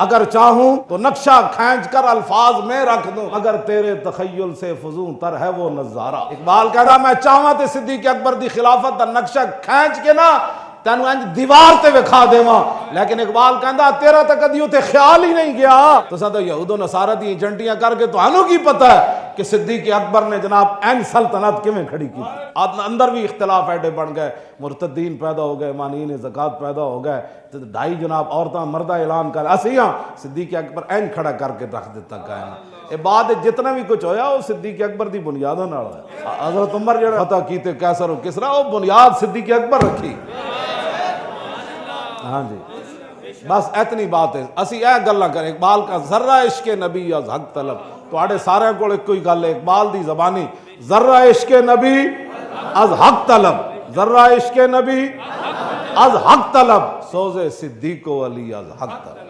अगर चाहूं तो नक्शा खींच कर अल्फाज में रख दूं, अगर तेरे तखय्युल से फजूं तर है वो नजारा। इकबाल कहता मैं चाहवा ते सिद्दीक अकबर दी खिलाफत का नक्शा खींच के ना तेन इंज दीवार ते विखा देवा, लेकिन इकबाल कहता तेरा तो कदी उते ख्याल ही नहीं गया। तुसा तो यहूदो नसारा दी एजेंटियां करके तुहानू की पता है कि सिद्दीक अकबर ने जनाब एन सल्तनत किवें खड़ी की। अंदर भी इख्तलाफ ऐडे बन गए, मुर्तदीन पैदा हो गए, मानीन ज़कात पैदा हो गए, तो ढाई जनाब औरतां मर्दा ऐलान कर असियां सिद्दीक अकबर एन खड़ा करके रख दिता कायम। ये बाद जितना भी कुछ होया वो सिद्दीक अकबर दी बुनियादों नाल होया। हज़रत उमर जो फतह कीते कैसर और किसरा वो बुनियाद सिद्दीक अकबर रखी। हाँ जी, बस इतनी बात है। असी यह गल्ला करें इकबाल का जर्रा इश्क नबी अज हक तलब, तुहाडे सारे कोल इक्को ही गल है इकबाल दी ज़बानी, जर्रा इश्क नबी अज हक तलब, जर्रा इश्क नबी अज हक तलब, सोज़े सिद्दीको अली अज हक तलब।